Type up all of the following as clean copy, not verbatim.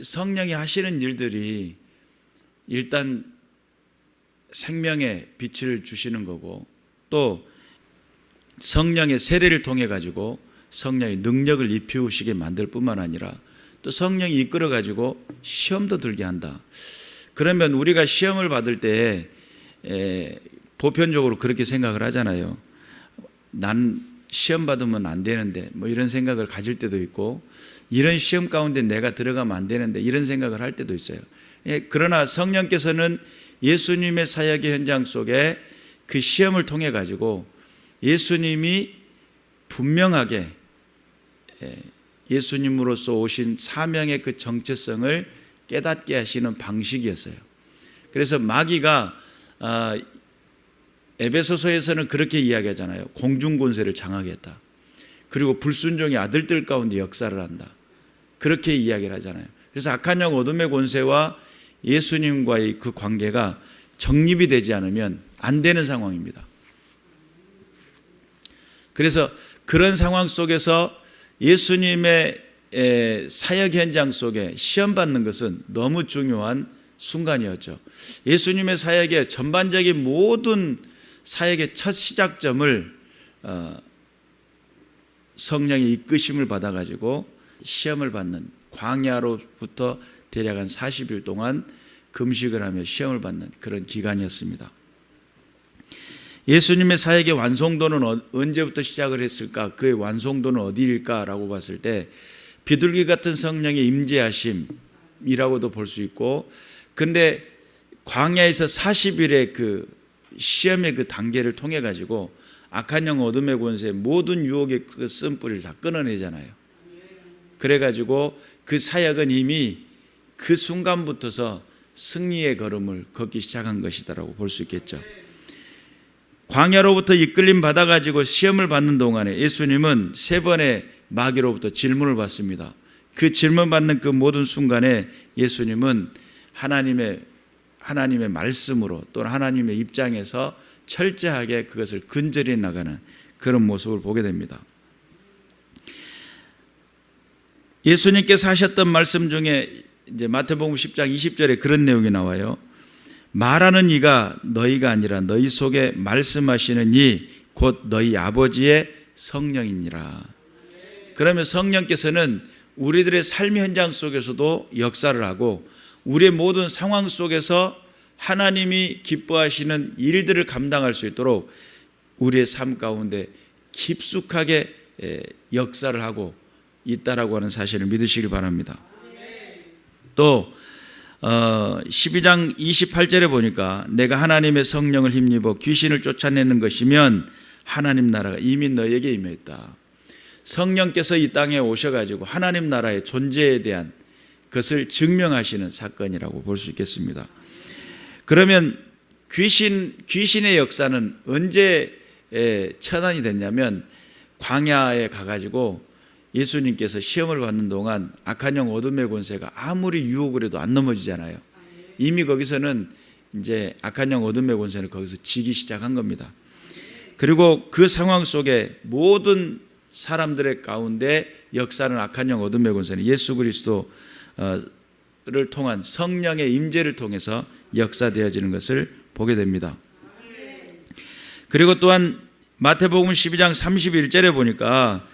성령이 하시는 일들이 일단 생명의 빛을 주시는 거고, 또 성령의 세례를 통해 가지고 성령의 능력을 입히우시게 만들 뿐만 아니라 또 성령이 이끌어 가지고 시험도 들게 한다. 그러면 우리가 시험을 받을 때 보편적으로 그렇게 생각을 하잖아요. 난 시험 받으면 안 되는데 뭐 이런 생각을 가질 때도 있고, 이런 시험 가운데 내가 들어가면 안 되는데 이런 생각을 할 때도 있어요. 그러나 성령께서는 예수님의 사역의 현장 속에 그 시험을 통해 가지고 예수님이 분명하게 예수님으로서 오신 사명의 그 정체성을 깨닫게 하시는 방식이었어요. 그래서 마귀가 에베소서에서는 그렇게 이야기하잖아요. 공중권세를 장하게 했다. 그리고 불순종의 아들들 가운데 역사를 한다. 그렇게 이야기를 하잖아요. 그래서 악한 영 어둠의 권세와 예수님과의 그 관계가 정립이 되지 않으면 안 되는 상황입니다. 그래서 그런 상황 속에서 예수님의 사역 현장 속에 시험받는 것은 너무 중요한 순간이었죠. 예수님의 사역의 전반적인 모든 사역의 첫 시작점을 성령의 이끄심을 받아가지고 시험을 받는, 광야로부터 대략 한 40일 동안 금식을 하며 시험을 받는 그런 기간이었습니다. 예수님의 사역의 완성도는 언제부터 시작을 했을까? 그의 완성도는 어디일까라고 봤을 때 비둘기 같은 성령의 임재하심이라고도 볼 수 있고, 근데 광야에서 40일의 그 시험의 그 단계를 통해 가지고 악한 영 어둠의 권세 모든 유혹의 그 쓴뿌리를 다 끊어내잖아요. 그래가지고 그 사역은 이미 그 순간부터서 승리의 걸음을 걷기 시작한 것이다라고 볼 수 있겠죠. 광야로부터 이끌림 받아가지고 시험을 받는 동안에 예수님은 3번의 마귀로부터 질문을 받습니다. 그 질문 받는 그 모든 순간에 예수님은 하나님의 말씀으로 또는 하나님의 입장에서 철저하게 그것을 근절해 나가는 그런 모습을 보게 됩니다. 예수님께서 하셨던 말씀 중에 이제 마태복음 10장 20절에 그런 내용이 나와요. 말하는 이가 너희가 아니라 너희 속에 말씀하시는 이 곧 너희 아버지의 성령이니라. 그러면 성령께서는 우리들의 삶의 현장 속에서도 역사를 하고 우리의 모든 상황 속에서 하나님이 기뻐하시는 일들을 감당할 수 있도록 우리의 삶 가운데 깊숙하게 역사를 하고 있다라고 하는 사실을 믿으시길 바랍니다. 또 12장 28절에 보니까 내가 하나님의 성령을 힘입어 귀신을 쫓아내는 것이면 하나님 나라가 이미 너에게 임했다. 성령께서 이 땅에 오셔가지고 하나님 나라의 존재에 대한 것을 증명하시는 사건이라고 볼 수 있겠습니다. 그러면 귀신의 역사는 언제 처단이 됐냐면 광야에 가가지고 예수님께서 시험을 받는 동안 악한 영 어둠의 권세가 아무리 유혹을 해도 안 넘어지잖아요. 이미 거기서는 이제 악한 영 어둠의 권세는 거기서 지기 시작한 겁니다. 그리고 그 상황 속에 모든 사람들의 가운데 역사는 악한 영 어둠의 권세는 예수 그리스도를 통한 성령의 임재를 통해서 역사되어지는 것을 보게 됩니다. 그리고 또한 마태복음 12장 31절에 보니까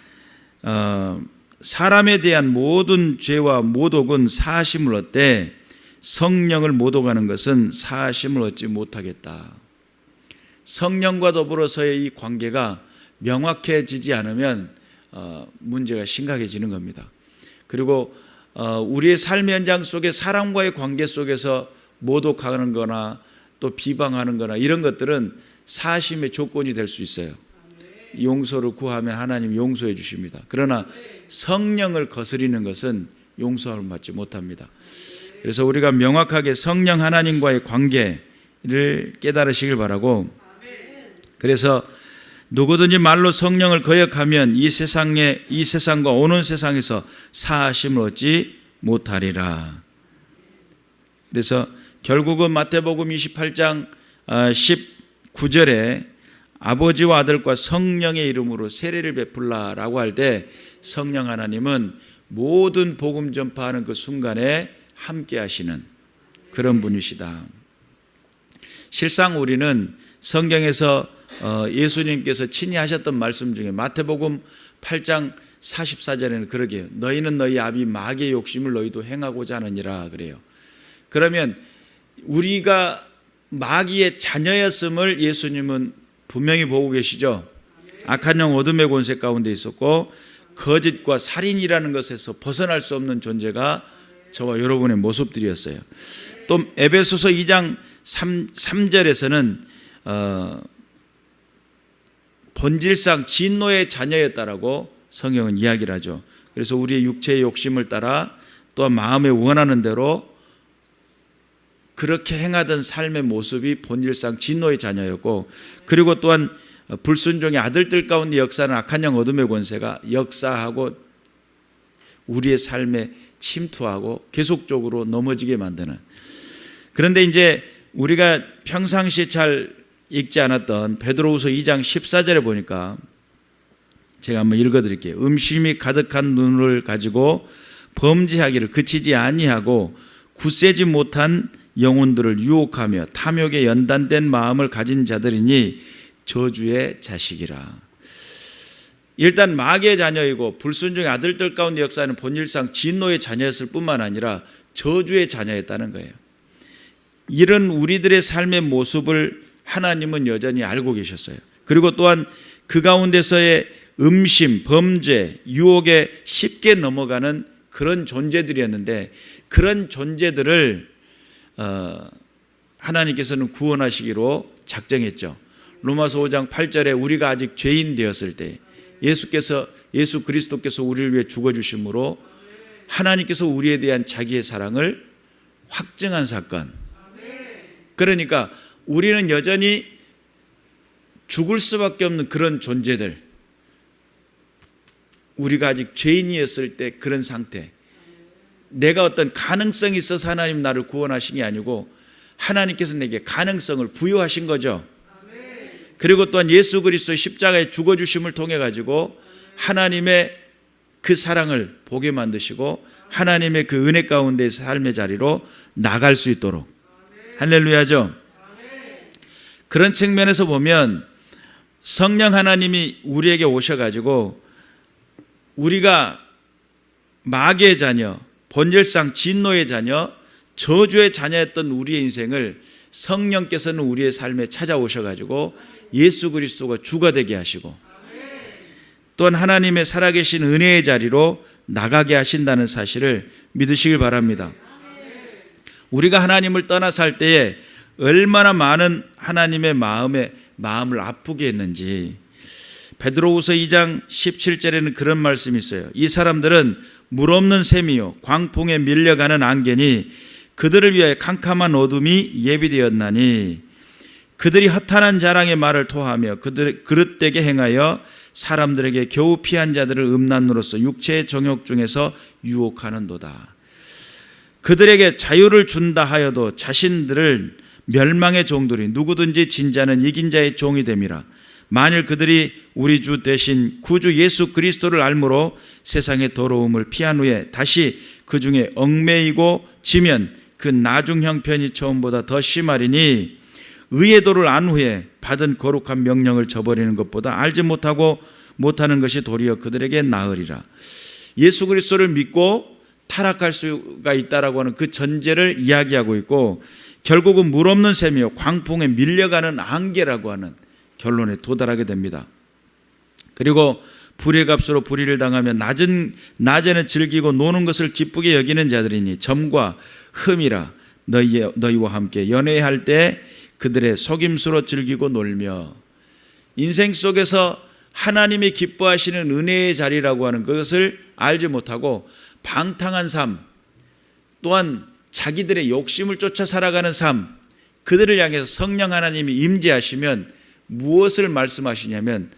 사람에 대한 모든 죄와 모독은 사하심을 얻되 성령을 모독하는 것은 사하심을 얻지 못하겠다. 성령과 더불어서의 이 관계가 명확해지지 않으면 문제가 심각해지는 겁니다. 그리고 우리의 삶의 현장 속에 사람과의 관계 속에서 모독하는 거나 또 비방하는 거나 이런 것들은 사심의 조건이 될 수 있어요. 용서를 구하면 하나님 용서해 주십니다. 그러나 성령을 거스리는 것은 용서함을 받지 못합니다. 그래서 우리가 명확하게 성령 하나님과의 관계를 깨달으시길 바라고, 그래서 누구든지 말로 성령을 거역하면 이 세상과 오는 세상에서 사하심을 얻지 못하리라. 그래서 결국은 마태복음 28장 19절에 아버지와 아들과 성령의 이름으로 세례를 베풀라라고 할 때 성령 하나님은 모든 복음 전파하는 그 순간에 함께 하시는 그런 분이시다. 실상 우리는 성경에서 예수님께서 친히 하셨던 말씀 중에 마태복음 8장 44절에는 그러게요. 너희는 너희 아비 마귀의 욕심을 너희도 행하고자 하느니라 그래요. 그러면 우리가 마귀의 자녀였음을 예수님은 분명히 보고 계시죠. 악한 영 어둠의 권세 가운데 있었고 거짓과 살인이라는 것에서 벗어날 수 없는 존재가 저와 여러분의 모습들이었어요. 또 에베소서 2장 3절에서는 본질상 진노의 자녀였다라고 성경은 이야기를 하죠. 그래서 우리의 육체의 욕심을 따라 또한 마음에 원하는 대로 그렇게 행하던 삶의 모습이 본질상 진노의 자녀였고, 그리고 또한 불순종의 아들들 가운데 역사하는 악한 영 어둠의 권세가 역사하고 우리의 삶에 침투하고 계속적으로 넘어지게 만드는. 그런데 이제 우리가 평상시에 잘 읽지 않았던 베드로후서 2장 14절에 보니까 제가 한번 읽어드릴게요. 음심이 가득한 눈을 가지고 범죄하기를 그치지 아니하고 굳세지 못한 영혼들을 유혹하며 탐욕에 연단된 마음을 가진 자들이니 저주의 자식이라. 일단 마귀의 자녀이고 불순종의 아들들 가운데 역사하는 본질상 진노의 자녀였을 뿐만 아니라 저주의 자녀였다는 거예요. 이런 우리들의 삶의 모습을 하나님은 여전히 알고 계셨어요. 그리고 또한 그 가운데서의 음심, 범죄, 유혹에 쉽게 넘어가는 그런 존재들이었는데, 그런 존재들을 하나님께서는 구원하시기로 작정했죠. 로마서 5장 8절에 우리가 아직 죄인 되었을 때 예수 그리스도께서 우리를 위해 죽어주심으로 하나님께서 우리에 대한 자기의 사랑을 확증한 사건. 그러니까 우리는 여전히 죽을 수밖에 없는 그런 존재들, 우리가 아직 죄인이었을 때 그런 상태, 내가 어떤 가능성이 있어서 하나님 나를 구원하신 게 아니고 하나님께서 내게 가능성을 부여하신 거죠. 그리고 또한 예수 그리스도의 십자가에 죽어주심을 통해 가지고 하나님의 그 사랑을 보게 만드시고 하나님의 그 은혜 가운데의 삶의 자리로 나갈 수 있도록. 할렐루야죠. 그런 측면에서 보면 성령 하나님이 우리에게 오셔가지고 우리가 마귀의 자녀, 본질상 진노의 자녀, 저주의 자녀였던 우리의 인생을 성령께서는 우리의 삶에 찾아오셔가지고 예수 그리스도가 주가 되게 하시고 또한 하나님의 살아계신 은혜의 자리로 나가게 하신다는 사실을 믿으시길 바랍니다. 우리가 하나님을 떠나 살 때에 얼마나 많은 하나님의 마음을 아프게 했는지, 베드로후서 2장 17절에는 그런 말씀이 있어요. 이 사람들은 물 없는 샘이요 광풍에 밀려가는 안개니 그들을 위하여 캄캄한 어둠이 예비되었나니 그들이 허탄한 자랑의 말을 토하며 그릇되게 행하여 사람들에게 겨우 피한 자들을 음란으로서 육체의 정욕 중에서 유혹하는도다. 그들에게 자유를 준다 하여도 자신들을 멸망의 종들이 누구든지 진 자는 이긴 자의 종이 됨이라. 만일 그들이 우리 주 대신 구주 예수 그리스도를 알므로 세상의 더러움을 피한 후에 다시 그 중에 얽매이고 지면 그 나중 형편이 처음보다 더 심하리니 의의 도를 안 후에 받은 거룩한 명령을 저버리는 것보다 알지 못하는 것이 도리어 그들에게 나으리라. 예수 그리스도를 믿고 타락할 수가 있다라고 하는 그 전제를 이야기하고 있고, 결국은 물 없는 샘이요 광풍에 밀려가는 안개라고 하는 결론에 도달하게 됩니다. 그리고 불의 값으로 불의를 당하며 낮에는 즐기고 노는 것을 기쁘게 여기는 자들이니 점과 흠이라. 너희와 함께 연회할 때 그들의 속임수로 즐기고 놀며. 인생 속에서 하나님이 기뻐하시는 은혜의 자리라고 하는 것을 알지 못하고 방탕한 삶, 또한 자기들의 욕심을 쫓아 살아가는 삶, 그들을 향해서 성령 하나님이 임재하시면 무엇을 말씀하시냐면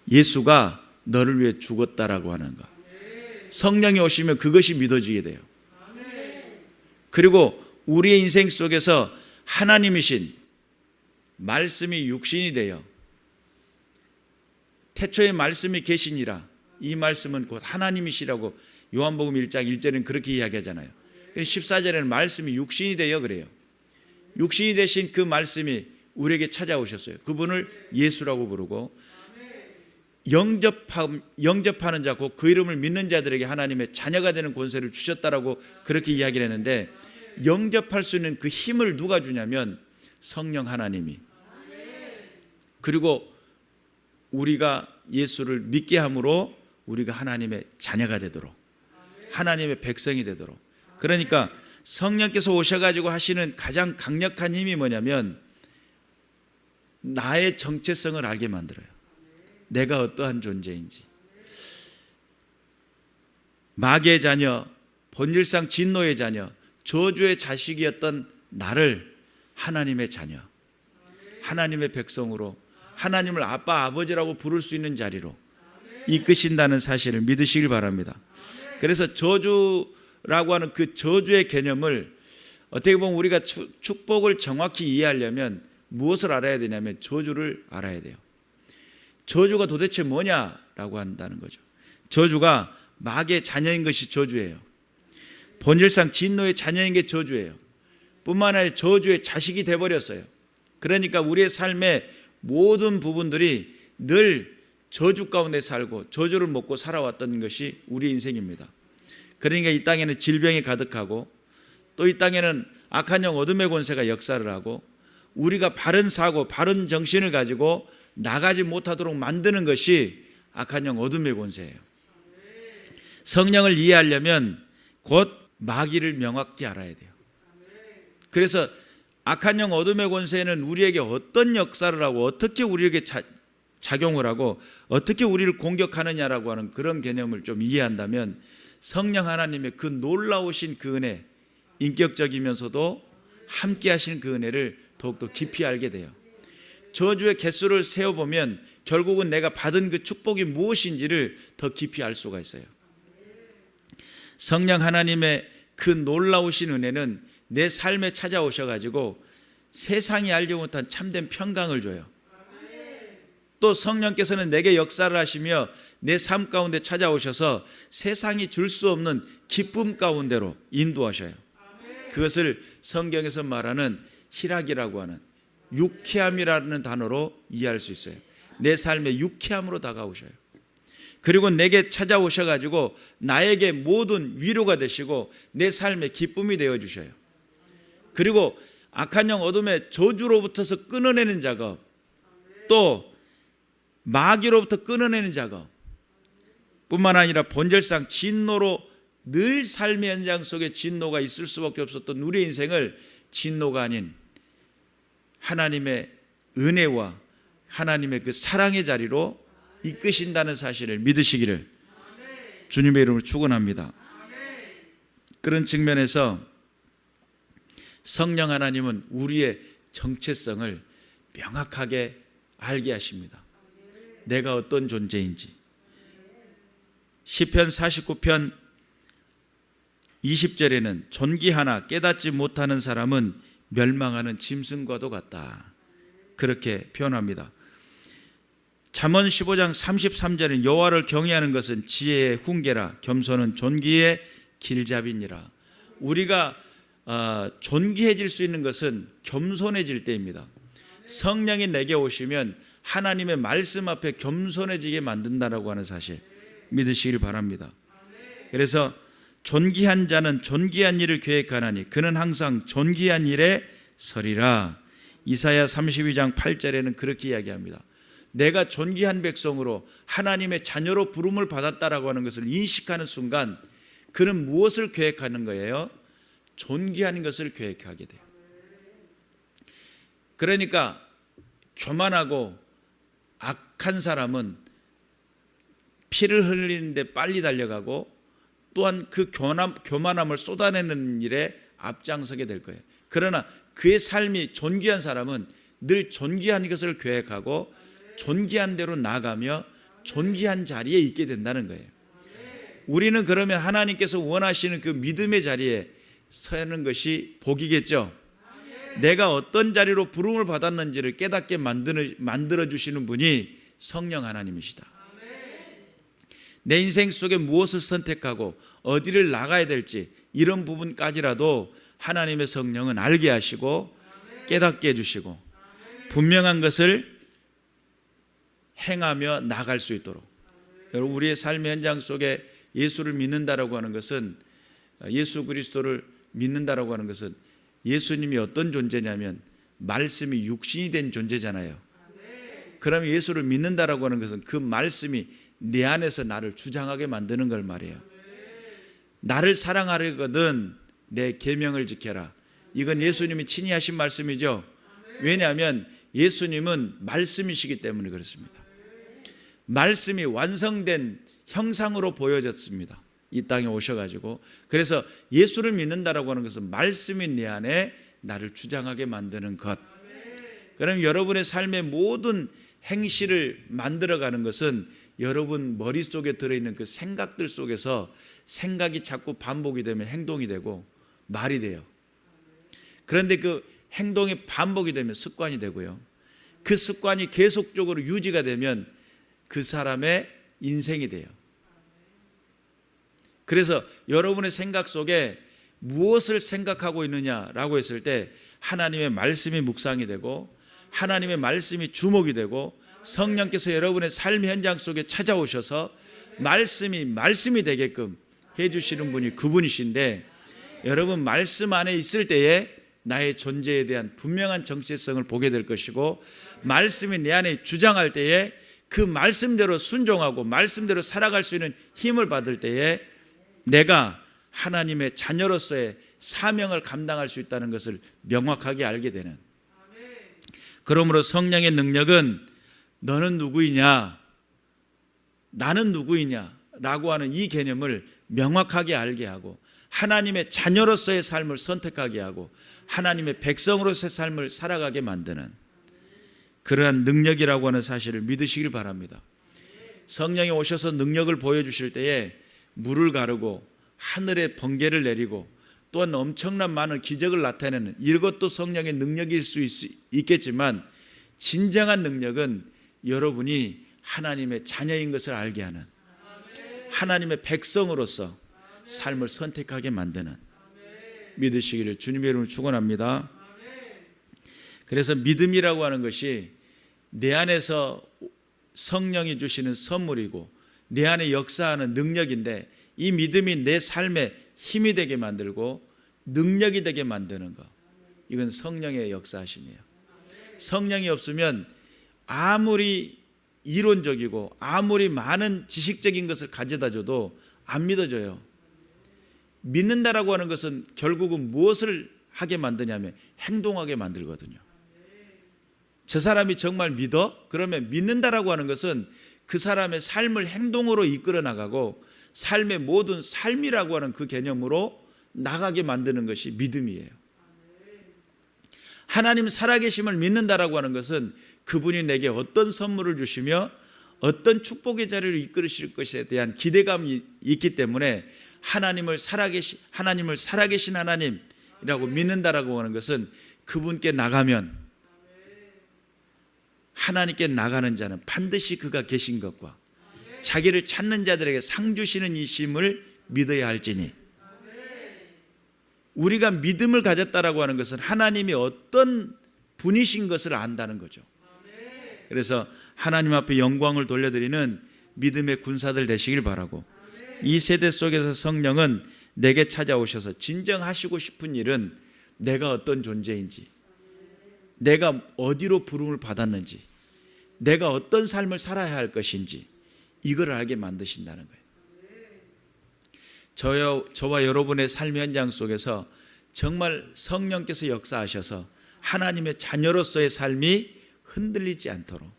예수가 너를 위해 죽었다라고 하는 것. 성령이 오시면 그것이 믿어지게 돼요. 그리고 우리의 인생 속에서 하나님이신 말씀이 육신이 되어 태초에 말씀이 계시니라. 이 말씀은 곧 하나님이시라고 요한복음 1장 1절은 그렇게 이야기하잖아요. 14절에는 말씀이 육신이 되어 그래요. 육신이 되신 그 말씀이 우리에게 찾아오셨어요. 그분을 예수라고 부르고 영접하는 자, 곧 그 이름을 믿는 자들에게 하나님의 자녀가 되는 권세를 주셨다라고 그렇게 이야기를 했는데, 영접할 수 있는 그 힘을 누가 주냐면 성령 하나님이. 그리고 우리가 예수를 믿게 함으로 우리가 하나님의 자녀가 되도록, 하나님의 백성이 되도록. 그러니까 성령께서 오셔가지고 하시는 가장 강력한 힘이 뭐냐면 나의 정체성을 알게 만들어요. 내가 어떠한 존재인지. 마귀의 자녀, 본질상 진노의 자녀, 저주의 자식이었던 나를 하나님의 자녀, 하나님의 백성으로, 하나님을 아빠 아버지라고 부를 수 있는 자리로 이끄신다는 사실을 믿으시길 바랍니다. 그래서 저주라고 하는 그 저주의 개념을 어떻게 보면 우리가 축복을 정확히 이해하려면 무엇을 알아야 되냐면 저주를 알아야 돼요. 저주가 도대체 뭐냐라고 한다는 거죠. 저주가 마귀의 자녀인 것이 저주예요. 본질상 진노의 자녀인 게 저주예요. 뿐만 아니라 저주의 자식이 돼버렸어요. 그러니까 우리의 삶의 모든 부분들이 늘 저주 가운데 살고 저주를 먹고 살아왔던 것이 우리 인생입니다. 그러니까 이 땅에는 질병이 가득하고 또 이 땅에는 악한 영 어둠의 권세가 역사를 하고 우리가 바른 사고 바른 정신을 가지고 나가지 못하도록 만드는 것이 악한 영 어둠의 권세예요. 성령을 이해하려면 곧 마귀를 명확히 알아야 돼요. 그래서 악한 영 어둠의 권세는 우리에게 어떤 역사를 하고 어떻게 우리에게 작용을 하고 어떻게 우리를 공격하느냐라고 하는 그런 개념을 좀 이해한다면 성령 하나님의 그 놀라우신 그 은혜, 인격적이면서도 함께 하시는 그 은혜를 더욱더 깊이 알게 돼요. 저주의 개수를 세어보면 결국은 내가 받은 그 축복이 무엇인지를 더 깊이 알 수가 있어요. 성령 하나님의 그 놀라우신 은혜는 내 삶에 찾아오셔가지고 세상이 알지 못한 참된 평강을 줘요. 또 성령께서는 내게 역사를 하시며 내 삶 가운데 찾아오셔서 세상이 줄 수 없는 기쁨 가운데로 인도하셔요. 그것을 성경에서 말하는 희락이라고 하는 유쾌함이라는 단어로 이해할 수 있어요. 내 삶의 유쾌함으로 다가오셔요. 그리고 내게 찾아오셔가지고 나에게 모든 위로가 되시고 내 삶의 기쁨이 되어주셔요. 그리고 악한 영 어둠의 저주로부터서 끊어내는 작업, 또 마귀로부터 끊어내는 작업 뿐만 아니라 본질상 진노로 늘 삶의 현장 속에 진노가 있을 수밖에 없었던 우리 인생을 진노가 아닌 하나님의 은혜와 하나님의 그 사랑의 자리로 이끄신다는 사실을 믿으시기를 주님의 이름으로 축원합니다. 그런 측면에서 성령 하나님은 우리의 정체성을 명확하게 알게 하십니다. 내가 어떤 존재인지. 시편 49편 20절에는 존귀하나 깨닫지 못하는 사람은 멸망하는 짐승과도 같다, 그렇게 표현합니다. 잠언 15장 33절은 여호와를 경외하는 것은 지혜의 훈계라 겸손은 존귀의 길잡이니라. 우리가 존귀해질 수 있는 것은 겸손해질 때입니다. 성령이 내게 오시면 하나님의 말씀 앞에 겸손해지게 만든다라고 하는 사실 믿으시길 바랍니다. 그래서 존귀한 자는 존귀한 일을 계획하나니 그는 항상 존귀한 일에 서리라. 이사야 32장 8절에는 그렇게 이야기합니다. 내가 존귀한 백성으로 하나님의 자녀로 부름을 받았다라고 하는 것을 인식하는 순간 그는 무엇을 계획하는 거예요? 존귀한 것을 계획하게 돼요. 그러니까 교만하고 악한 사람은 피를 흘리는데 빨리 달려가고 또한 그 교만함을 쏟아내는 일에 앞장서게 될 거예요. 그러나 그의 삶이 존귀한 사람은 늘 존귀한 것을 계획하고 존귀한 대로 나가며 존귀한 자리에 있게 된다는 거예요. 우리는 그러면 하나님께서 원하시는 그 믿음의 자리에 서는 것이 복이겠죠. 내가 어떤 자리로 부름을 받았는지를 깨닫게 만들어 주시는 분이 성령 하나님이시다. 내 인생 속에 무엇을 선택하고 어디를 나가야 될지 이런 부분까지라도 하나님의 성령은 알게 하시고 깨닫게 해주시고 분명한 것을 행하며 나갈 수 있도록. 여러분, 우리의 삶의 현장 속에 예수를 믿는다라고 하는 것은, 예수 그리스도를 믿는다라고 하는 것은 예수님이 어떤 존재냐면 말씀이 육신이 된 존재잖아요. 그러면 예수를 믿는다라고 하는 것은 그 말씀이 내 안에서 나를 주장하게 만드는 걸 말이에요. 나를 사랑하려거든 내 계명을 지켜라. 이건 예수님이 친히 하신 말씀이죠. 왜냐하면 예수님은 말씀이시기 때문에 그렇습니다. 말씀이 완성된 형상으로 보여졌습니다. 이 땅에 오셔가지고. 그래서 예수를 믿는다라고 하는 것은 말씀이 내 안에 나를 주장하게 만드는 것. 그럼 여러분의 삶의 모든 행실을 만들어가는 것은 여러분 머릿속에 들어있는 그 생각들 속에서 생각이 자꾸 반복이 되면 행동이 되고 말이 돼요. 그런데 그 행동이 반복이 되면 습관이 되고요. 그 습관이 계속적으로 유지가 되면 그 사람의 인생이 돼요. 그래서 여러분의 생각 속에 무엇을 생각하고 있느냐라고 했을 때 하나님의 말씀이 묵상이 되고 하나님의 말씀이 주목이 되고 성령께서 여러분의 삶 현장 속에 찾아오셔서 말씀이 되게끔 해주시는 분이 그분이신데, 여러분 말씀 안에 있을 때에 나의 존재에 대한 분명한 정체성을 보게 될 것이고, 말씀이 내 안에 주장할 때에 그 말씀대로 순종하고 말씀대로 살아갈 수 있는 힘을 받을 때에 내가 하나님의 자녀로서의 사명을 감당할 수 있다는 것을 명확하게 알게 되는. 그러므로 성령의 능력은 너는 누구이냐, 나는 누구이냐 라고 하는 이 개념을 명확하게 알게 하고 하나님의 자녀로서의 삶을 선택하게 하고 하나님의 백성으로서의 삶을 살아가게 만드는 그러한 능력이라고 하는 사실을 믿으시길 바랍니다. 성령이 오셔서 능력을 보여주실 때에 물을 가르고 하늘에 번개를 내리고 또한 엄청난 많은 기적을 나타내는 이것도 성령의 능력일 수 있겠지만, 진정한 능력은 여러분이 하나님의 자녀인 것을 알게 하는, 하나님의 백성으로서 삶을 선택하게 만드는, 믿으시기를 주님의 이름으로 축원합니다. 그래서 믿음이라고 하는 것이 내 안에서 성령이 주시는 선물이고 내 안에 역사하는 능력인데, 이 믿음이 내 삶에 힘이 되게 만들고 능력이 되게 만드는 것, 이건 성령의 역사하심이에요. 성령이 없으면 아무리 이론적이고 아무리 많은 지식적인 것을 가져다 줘도 안 믿어져요. 믿는다라고 하는 것은 결국은 무엇을 하게 만드냐면 행동하게 만들거든요. 저 사람이 정말 믿어? 그러면 믿는다라고 하는 것은 그 사람의 삶을 행동으로 이끌어 나가고 삶의 모든 삶이라고 하는 그 개념으로 나가게 만드는 것이 믿음이에요. 하나님 살아계심을 믿는다라고 하는 것은 그분이 내게 어떤 선물을 주시며 어떤 축복의 자리로 이끌으실 것에 대한 기대감이 있기 때문에 하나님을 살아계신 하나님이라고 믿는다라고 하는 것은 그분께 나가면, 하나님께 나가는 자는 반드시 그가 계신 것과 자기를 찾는 자들에게 상 주시는 이심을 믿어야 할지니, 우리가 믿음을 가졌다라고 하는 것은 하나님이 어떤 분이신 것을 안다는 거죠. 그래서 하나님 앞에 영광을 돌려드리는 믿음의 군사들 되시길 바라고, 이 세대 속에서 성령은 내게 찾아오셔서 진정 하시고 싶은 일은 내가 어떤 존재인지, 내가 어디로 부름을 받았는지, 내가 어떤 삶을 살아야 할 것인지 이걸 알게 만드신다는 거예요. 저와 여러분의 삶의 현장 속에서 정말 성령께서 역사하셔서 하나님의 자녀로서의 삶이 흔들리지 않도록,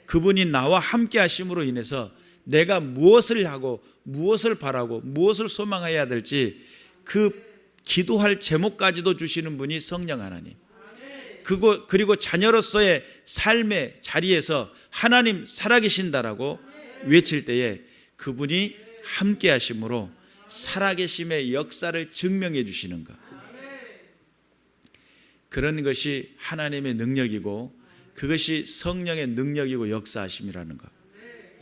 그분이 나와 함께 하심으로 인해서 내가 무엇을 하고 무엇을 바라고 무엇을 소망해야 될지 그 기도할 제목까지도 주시는 분이 성령 하나님. 그리고 자녀로서의 삶의 자리에서 하나님 살아계신다라고 외칠 때에 그분이 함께 하심으로 살아계심의 역사를 증명해 주시는 것, 그런 것이 하나님의 능력이고 그것이 성령의 능력이고 역사하심이라는 것.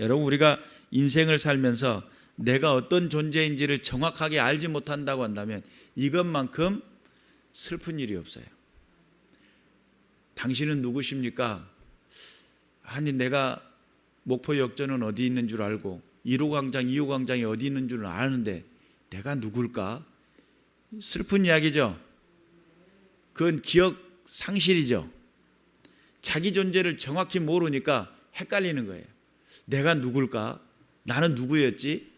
여러분, 우리가 인생을 살면서 내가 어떤 존재인지를 정확하게 알지 못한다고 한다면 이것만큼 슬픈 일이 없어요. 당신은 누구십니까? 아니, 내가 목포역전은 어디 있는 줄 알고 1호 광장, 2호 광장이 어디 있는 줄은 아는데 내가 누굴까? 슬픈 이야기죠. 그건 기억 상실이죠. 자기 존재를 정확히 모르니까 헷갈리는 거예요. 내가 누굴까? 나는 누구였지?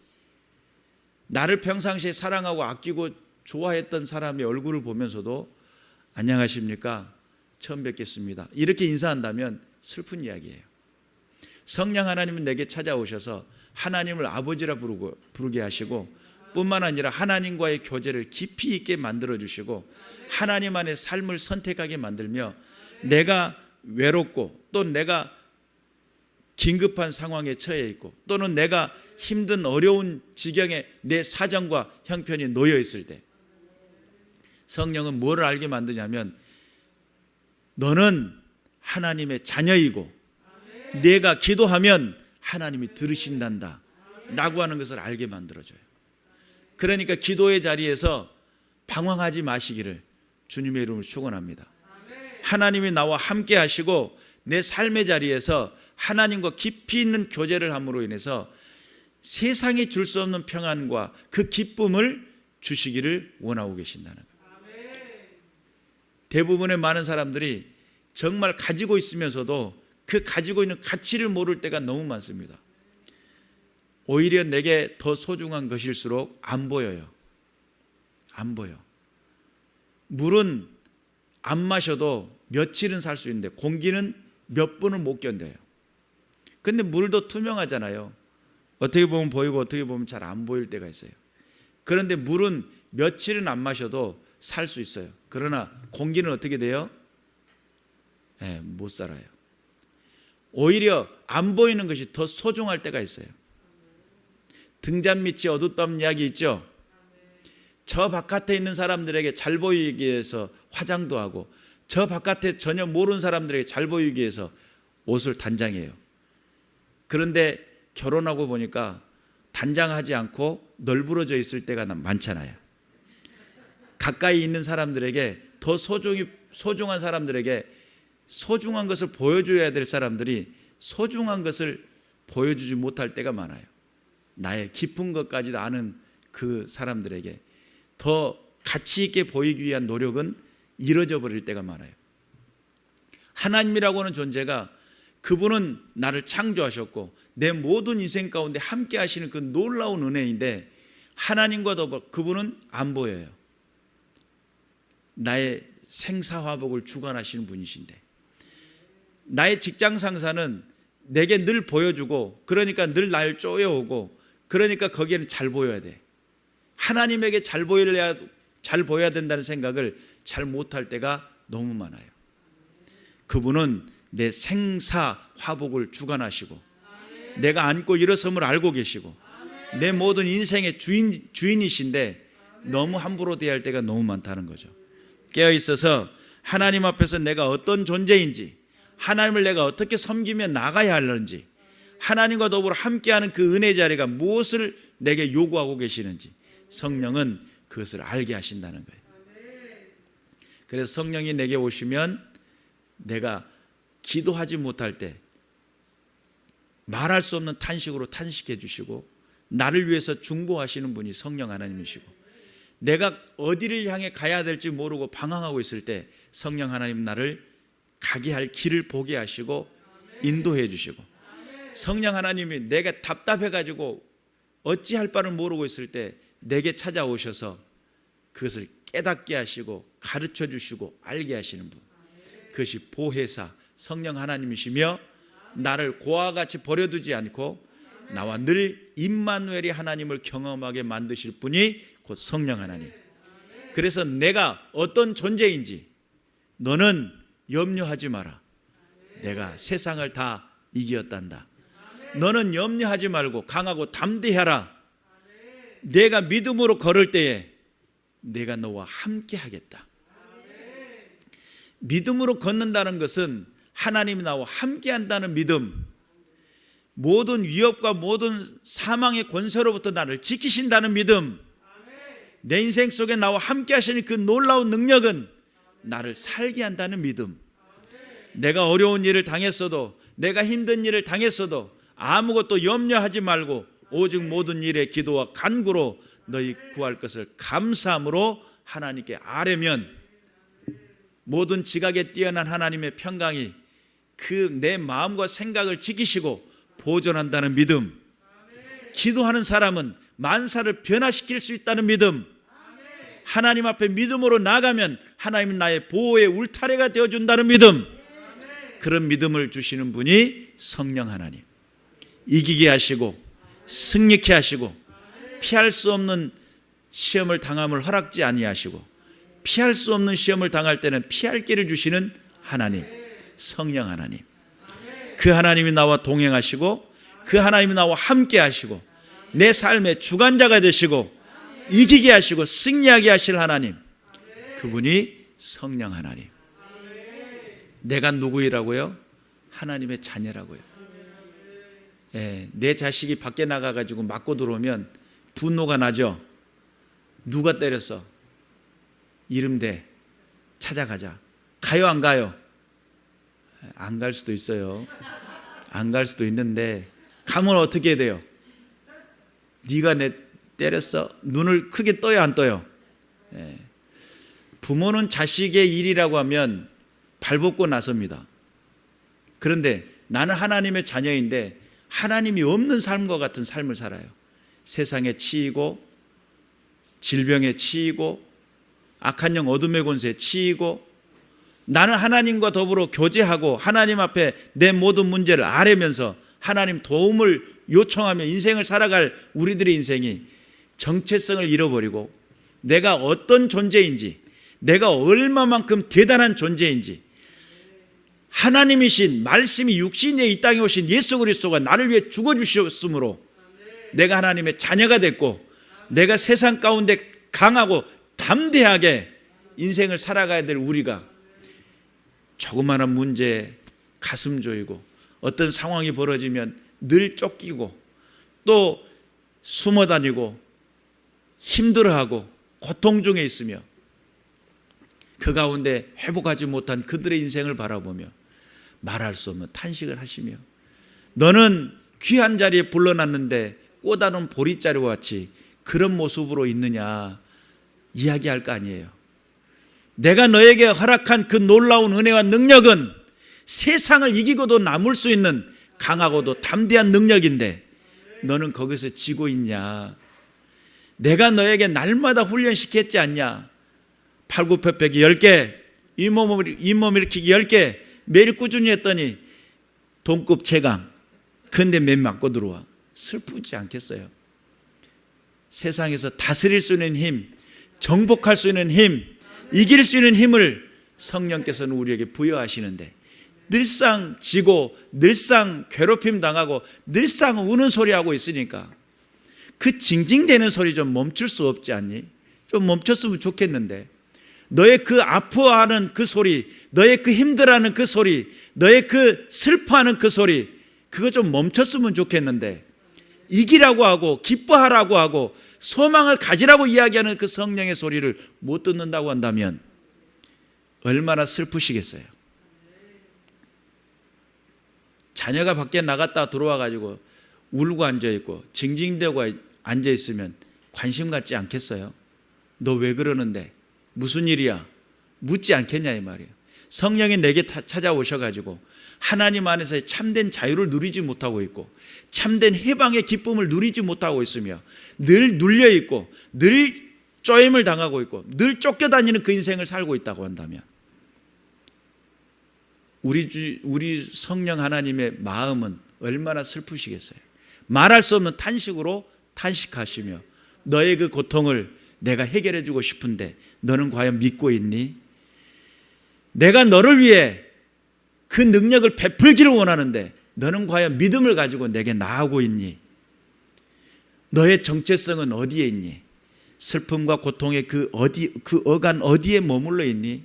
나를 평상시에 사랑하고 아끼고 좋아했던 사람의 얼굴을 보면서도 안녕하십니까? 처음 뵙겠습니다. 이렇게 인사한다면 슬픈 이야기예요. 성령 하나님은 내게 찾아오셔서 하나님을 아버지라 부르게 하시고 뿐만 아니라 하나님과의 교제를 깊이 있게 만들어주시고 하나님 안의 삶을 선택하게 만들며 내가 외롭고 또 내가 긴급한 상황에 처해 있고 또는 내가 힘든 어려운 지경에 내 사정과 형편이 놓여 있을 때 성령은 뭐를 알게 만드냐면 너는 하나님의 자녀이고 내가 기도하면 하나님이 들으신단다 라고 하는 것을 알게 만들어줘요. 그러니까 기도의 자리에서 방황하지 마시기를 주님의 이름으로 축원합니다. 하나님이 나와 함께 하시고 내 삶의 자리에서 하나님과 깊이 있는 교제를 함으로 인해서 세상이 줄 수 없는 평안과 그 기쁨을 주시기를 원하고 계신다는 거예요. 대부분의 많은 사람들이 정말 가지고 있으면서도 그 가지고 있는 가치를 모를 때가 너무 많습니다. 오히려 내게 더 소중한 것일수록 안 보여요. 안 보여. 물은 안 마셔도 며칠은 살 수 있는데 공기는 몇 분은 못 견뎌요. 근데 물도 투명하잖아요. 어떻게 보면 보이고 어떻게 보면 잘 안 보일 때가 있어요. 그런데 물은 며칠은 안 마셔도 살 수 있어요. 그러나 공기는 어떻게 돼요? 못 살아요. 오히려 안 보이는 것이 더 소중할 때가 있어요. 등잔 밑이 어둡다는 이야기 있죠. 저 바깥에 있는 사람들에게 잘 보이기 위해서 화장도 하고 저 바깥에 전혀 모르는 사람들에게 잘 보이기 위해서 옷을 단장해요. 그런데 결혼하고 보니까 단장하지 않고 널브러져 있을 때가 많잖아요. 가까이 있는 사람들에게 더 소중한 사람들에게 소중한 것을 보여줘야 될 사람들이 소중한 것을 보여주지 못할 때가 많아요. 나의 깊은 것까지도 아는 그 사람들에게 더 가치 있게 보이기 위한 노력은 이뤄져 버릴 때가 많아요. 하나님이라고 하는 존재가 그분은 나를 창조하셨고 내 모든 인생 가운데 함께 하시는 그 놀라운 은혜인데 하나님과 더불어 그분은 안 보여요. 나의 생사화복을 주관하시는 분이신데 나의 직장 상사는 내게 늘 보여주고 그러니까 늘 날 쪼여오고 그러니까 거기에는 잘 보여야 돼. 하나님에게 잘 보여야 된다는 생각을 잘 못할 때가 너무 많아요. 그분은 내 생사화복을 주관하시고 내가 안고 일어섬을 알고 계시고 내 모든 인생의 주인이신데 너무 함부로 대할 때가 너무 많다는 거죠. 깨어있어서 하나님 앞에서 내가 어떤 존재인지 하나님을 내가 어떻게 섬기며 나가야 하는지 하나님과 더불어 함께하는 그 은혜 자리가 무엇을 내게 요구하고 계시는지 성령은 그것을 알게 하신다는 거예요. 그래서 성령이 내게 오시면 내가 기도하지 못할 때 말할 수 없는 탄식으로 탄식해 주시고 나를 위해서 중보하시는 분이 성령 하나님이시고 내가 어디를 향해 가야 될지 모르고 방황하고 있을 때 성령 하나님 나를 가게 할 길을 보게 하시고 인도해 주시고 성령 하나님이 내가 답답해 가지고 어찌할 바를 모르고 있을 때 내게 찾아오셔서 그것을 깨닫게 하시고 가르쳐 주시고 알게 하시는 분, 그것이 보혜사 성령 하나님이시며 나를 고와 같이 버려두지 않고 나와 늘 임마누엘이 하나님을 경험하게 만드실 분이 곧 성령 하나님. 그래서 내가 어떤 존재인지 너는 염려하지 마라. 내가 세상을 다 이겼단다. 너는 염려하지 말고 강하고 담대하라. 내가 믿음으로 걸을 때에 내가 너와 함께 하겠다. 믿음으로 걷는다는 것은 하나님이 나와 함께 한다는 믿음, 모든 위협과 모든 사망의 권세로부터 나를 지키신다는 믿음, 내 인생 속에 나와 함께 하시는 그 놀라운 능력은 나를 살게 한다는 믿음, 내가 어려운 일을 당했어도, 내가 힘든 일을 당했어도 아무것도 염려하지 말고 오직 모든 일에 기도와 간구로 너희 구할 것을 감사함으로 하나님께 아뢰면 모든 지각에 뛰어난 하나님의 평강이 그 내 마음과 생각을 지키시고 보존한다는 믿음, 기도하는 사람은 만사를 변화시킬 수 있다는 믿음, 하나님 앞에 믿음으로 나가면 하나님은 나의 보호의 울타리가 되어준다는 믿음, 그런 믿음을 주시는 분이 성령 하나님, 이기게 하시고 승리케 하시고 피할 수 없는 시험을 당함을 허락지 아니하시고 피할 수 없는 시험을 당할 때는 피할 길을 주시는 하나님, 성령 하나님, 그 하나님이 나와 동행하시고 그 하나님이 나와 함께 하시고 내 삶의 주관자가 되시고 이기게 하시고 승리하게 하실 하나님, 그분이 성령 하나님. 내가 누구이라고요? 하나님의 자녀라고요. 내 자식이 밖에 나가가지고 맞고 들어오면 분노가 나죠. 누가 때렸어? 이름 대 찾아가자. 가요 안 가요? 안 갈 수도 있어요. 안 갈 수도 있는데 가면 어떻게 해야 돼요? 네가 내 때렸어? 눈을 크게 떠요 안 떠요? 부모는 자식의 일이라고 하면 발벗고 나섭니다. 그런데 나는 하나님의 자녀인데 하나님이 없는 삶과 같은 삶을 살아요. 세상에 치이고 질병에 치이고 악한 영 어둠의 권세에 치이고 나는 하나님과 더불어 교제하고 하나님 앞에 내 모든 문제를 아뢰면서 하나님 도움을 요청하며 인생을 살아갈 우리들의 인생이 정체성을 잃어버리고 내가 어떤 존재인지, 내가 얼마만큼 대단한 존재인지, 하나님이신 말씀이 육신에 이 땅에 오신 예수 그리스도가 나를 위해 죽어주셨으므로 내가 하나님의 자녀가 됐고 내가 세상 가운데 강하고 담대하게 인생을 살아가야 될 우리가 조그마한 문제에 가슴 조이고 어떤 상황이 벌어지면 늘 쫓기고 또 숨어 다니고 힘들어하고 고통 중에 있으며 그 가운데 회복하지 못한 그들의 인생을 바라보며 말할 수 없는 탄식을 하시며 너는 귀한 자리에 불러놨는데 꼬다른 보리자루와 같이 그런 모습으로 있느냐 이야기할 거 아니에요. 내가 너에게 허락한 그 놀라운 은혜와 능력은 세상을 이기고도 남을 수 있는 강하고도 담대한 능력인데 너는 거기서 지고 있냐? 내가 너에게 날마다 훈련시켰지 않냐? 팔굽혀펴기 10개, 잇몸 일으키기 10개 매일 꾸준히 했더니 동급 최강. 그런데 맨 맞고 들어와. 슬프지 않겠어요? 세상에서 다스릴 수 있는 힘, 정복할 수 있는 힘, 이길 수 있는 힘을 성령께서는 우리에게 부여하시는데 늘상 지고 늘상 괴롭힘 당하고 늘상 우는 소리하고 있으니까 그 징징대는 소리 좀 멈출 수 없지 않니? 좀 멈췄으면 좋겠는데 너의 그 아파하는 그 소리, 너의 그 힘들어하는 그 소리, 너의 그 슬퍼하는 그 소리, 그거 좀 멈췄으면 좋겠는데 이기라고 하고 기뻐하라고 하고 소망을 가지라고 이야기하는 그 성령의 소리를 못 듣는다고 한다면 얼마나 슬프시겠어요. 자녀가 밖에 나갔다 들어와 가지고 울고 앉아있고 징징대고 앉아있으면 관심 갖지 않겠어요? 너 왜 그러는데? 무슨 일이야? 묻지 않겠냐 이 말이에요. 성령이 내게 찾아오셔가지고 하나님 안에서의 참된 자유를 누리지 못하고 있고 참된 해방의 기쁨을 누리지 못하고 있으며 늘 눌려있고 늘 쪼임을 당하고 있고 늘 쫓겨다니는 그 인생을 살고 있다고 한다면 우리 성령 하나님의 마음은 얼마나 슬프시겠어요. 말할 수 없는 탄식으로 탄식하시며 너의 그 고통을 내가 해결해 주고 싶은데 너는 과연 믿고 있니? 내가 너를 위해 그 능력을 베풀기를 원하는데 너는 과연 믿음을 가지고 내게 나아오고 있니? 너의 정체성은 어디에 있니? 슬픔과 고통의 그 어간 어디에 머물러 있니?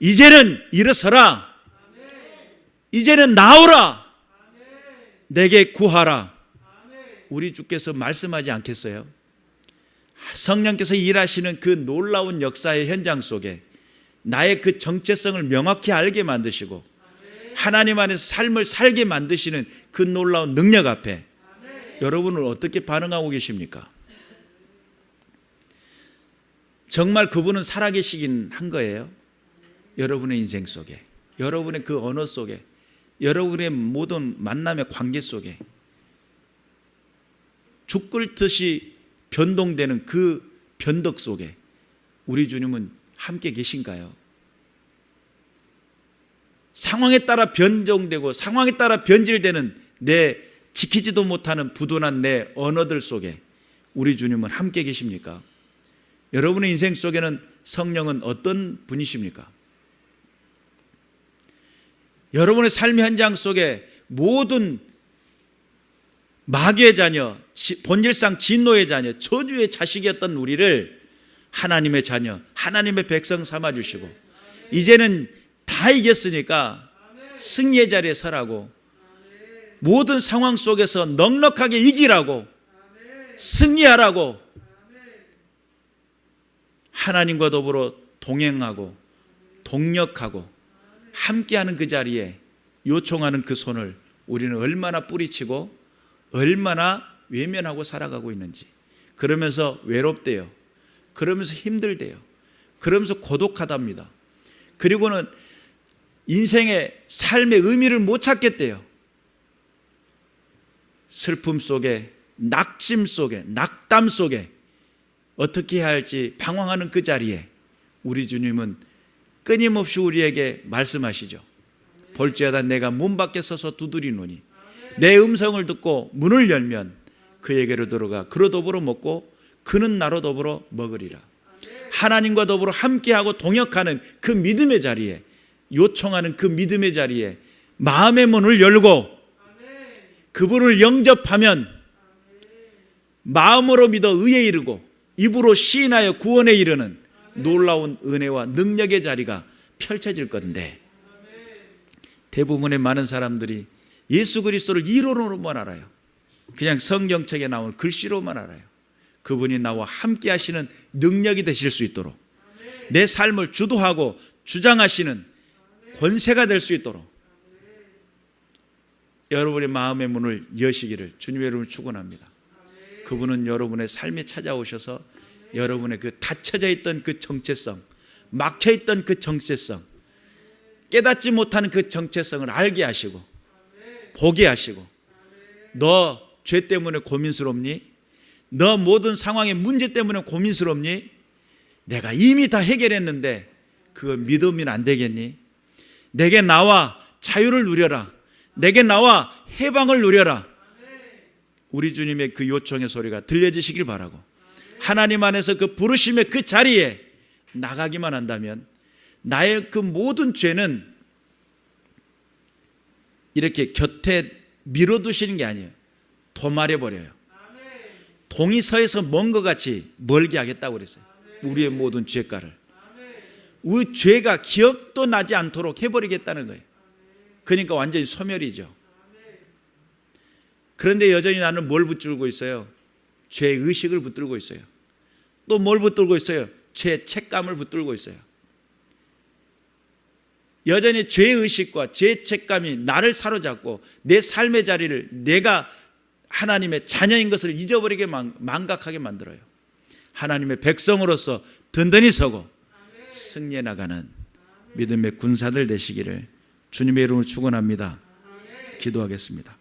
이제는 일어서라. 이제는 나오라. 내게 구하라. 우리 주께서 말씀하지 않겠어요? 성령께서 일하시는 그 놀라운 역사의 현장 속에 나의 그 정체성을 명확히 알게 만드시고 하나님 안에서 삶을 살게 만드시는 그 놀라운 능력 앞에 여러분은 어떻게 반응하고 계십니까? 정말 그분은 살아계시긴 한 거예요. 여러분의 인생 속에, 여러분의 그 언어 속에, 여러분의 모든 만남의 관계 속에 죽을 듯이 변동되는 그 변덕 속에 우리 주님은 함께 계신가요? 상황에 따라 변종되고 상황에 따라 변질되는 내 지키지도 못하는 부도난 내 언어들 속에 우리 주님은 함께 계십니까? 여러분의 인생 속에는 성령은 어떤 분이십니까? 여러분의 삶의 현장 속에 모든 마귀의 자녀, 본질상 진노의 자녀, 저주의 자식이었던 우리를 하나님의 자녀, 하나님의 백성 삼아주시고 이제는 다 이겼으니까 승리의 자리에 서라고, 모든 상황 속에서 넉넉하게 이기라고, 승리하라고, 하나님과 더불어 동행하고 동력하고 함께하는 그 자리에 요청하는 그 손을 우리는 얼마나 뿌리치고 얼마나 외면하고 살아가고 있는지. 그러면서 외롭대요. 그러면서 힘들대요. 그러면서 고독하답니다. 그리고는 인생의 삶의 의미를 못 찾겠대요. 슬픔 속에, 낙심 속에, 낙담 속에 어떻게 해야 할지 방황하는 그 자리에 우리 주님은 끊임없이 우리에게 말씀하시죠. 볼지어다 내가 문 밖에 서서 두드리노니 내 음성을 듣고 문을 열면 그에게로 들어가 그로 더불어 먹고 그는 나로 더불어 먹으리라. 하나님과 더불어 함께하고 동역하는 그 믿음의 자리에, 요청하는 그 믿음의 자리에 마음의 문을 열고 그분을 영접하면 마음으로 믿어 의에 이르고 입으로 시인하여 구원에 이르는 놀라운 은혜와 능력의 자리가 펼쳐질 건데, 대부분의 많은 사람들이 예수 그리스도를 이론으로만 알아요. 그냥 성경책에 나온 글씨로만 알아요. 그분이 나와 함께 하시는 능력이 되실 수 있도록, 내 삶을 주도하고 주장하시는 권세가 될 수 있도록 여러분의 마음의 문을 여시기를 주님의 이름으로 축원합니다. 그분은 여러분의 삶에 찾아오셔서 여러분의 그 닫혀져 있던 그 정체성, 막혀 있던 그 정체성, 깨닫지 못하는 그 정체성을 알게 하시고 보게 하시고, 너 죄 때문에 고민스럽니? 너 모든 상황의 문제 때문에 고민스럽니? 내가 이미 다 해결했는데 그거 믿으면 안 되겠니? 내게 나와 자유를 누려라. 내게 나와 해방을 누려라. 우리 주님의 그 요청의 소리가 들려지시길 바라고, 하나님 안에서 그 부르심의 그 자리에 나가기만 한다면 나의 그 모든 죄는 이렇게 곁에 밀어두시는 게 아니에요. 도말해버려요. 동이 서에서 먼 것 같이 멀게 하겠다고 그랬어요. 우리의 모든 죄가를, 우리 죄가 기억도 나지 않도록 해버리겠다는 거예요. 그러니까 완전히 소멸이죠. 그런데 여전히 나는 뭘 붙들고 있어요? 죄의식을 붙들고 있어요. 또 뭘 붙들고 있어요? 죄책감을 붙들고 있어요. 여전히 죄의식과 죄책감이 나를 사로잡고 내 삶의 자리를 내가 하나님의 자녀인 것을 잊어버리게 망각하게 만들어요. 하나님의 백성으로서 든든히 서고 승리해 나가는 믿음의 군사들 되시기를 주님의 이름으로 축원합니다. 기도하겠습니다.